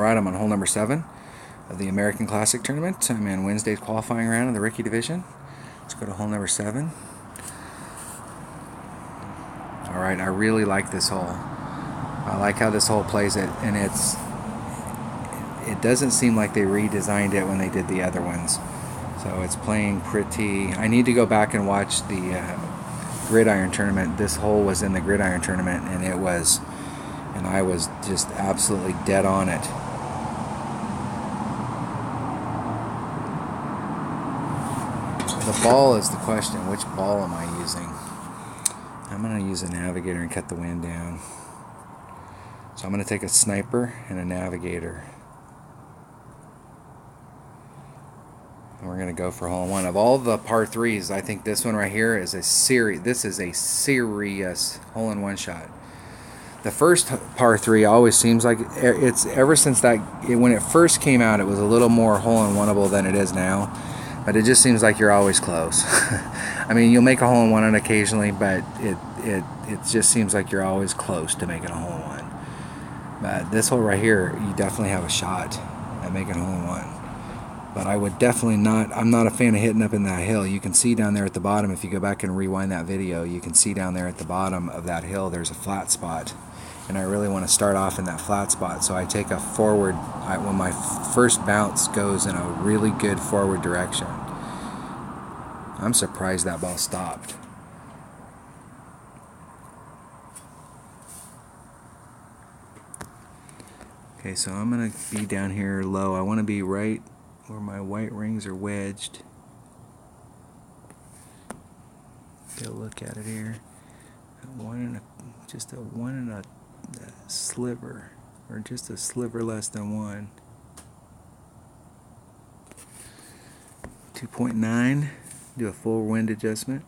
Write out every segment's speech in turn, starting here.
Alright, I'm on hole number 7 of the American Classic Tournament. I'm in Wednesday's qualifying round of the Rookie Division. Let's go to hole number 7. Alright, I really like this hole. I like how this hole plays it, and it doesn't seem like they redesigned it when they did the other ones. So it's playing pretty. I need to go back and watch the Gridiron Tournament. This hole was in the Gridiron Tournament, and I was just absolutely dead on it. The ball is the question. Which ball am I using? I'm going to use a Navigator and cut the wind down. So I'm going to take a Sniper and a Navigator. And we're going to go for hole in one. Of all the par 3s, I think this one right here is a serious hole-in-one shot. The first par 3 always seems like it's ever since when it first came out, it was a little more hole-in-oneable than it is now. But it just seems like you're always close. I mean, you'll make a hole-in-one on occasionally, but it just seems like you're always close to making a hole-in-one. But this hole right here, you definitely have a shot at making a hole-in-one. But I would definitely not, I'm not a fan of hitting up in that hill. You can see down there at the bottom, if you go back and rewind that video, you can see down there at the bottom of that hill, there's a flat spot. And I really want to start off in that flat spot. So I take a forward, when my first bounce goes in a really good forward direction. I'm surprised that ball stopped. Okay, so I'm going to be down here low. I want to be right where my white rings are wedged. Get a look at it here. Just a one and a sliver, or just a sliver less than 1. 2.9. Do a full wind adjustment.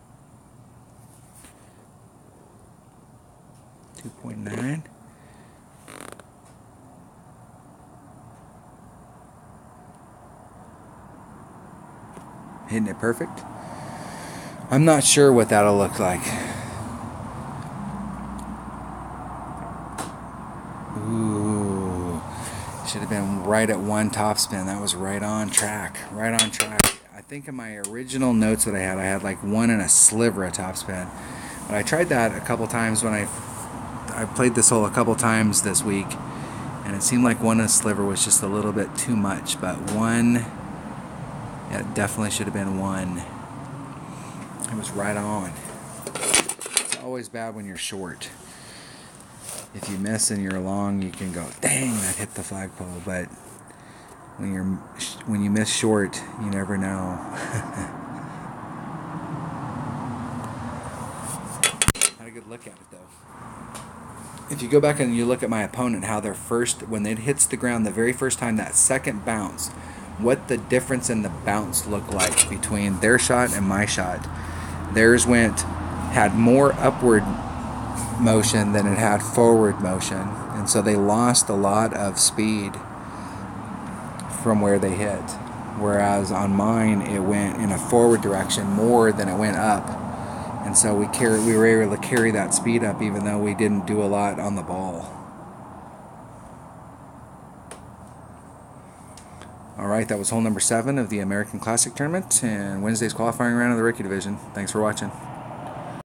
2.9. Hitting it perfect. I'm not sure what that'll look like. Ooh, should have been right at 1 topspin. That was right on track. Right on track. I think in my original notes that I had like 1 and a sliver of topspin. But I tried that a couple times when I played this hole a couple times this week, and it seemed like 1 and a sliver was just a little bit too much. But 1, yeah, it definitely should have been 1. It was right on. It's always bad when you're short. If you miss and you're long, you can go, dang, that hit the flagpole. But when you miss short, you never know. Had a good look at it though. If you go back and you look at my opponent, how when it hits the ground the very first time, that second bounce, what the difference in the bounce looked like between their shot and my shot. Theirs had more upward motion than it had forward motion, and so they lost a lot of speed from where they hit, whereas on mine it went in a forward direction more than it went up, and so we were able to carry that speed up even though we didn't do a lot on the ball. Alright, that was hole number 7 of the American Classic Tournament and Wednesday's qualifying round of the Rookie Division. Thanks for watching.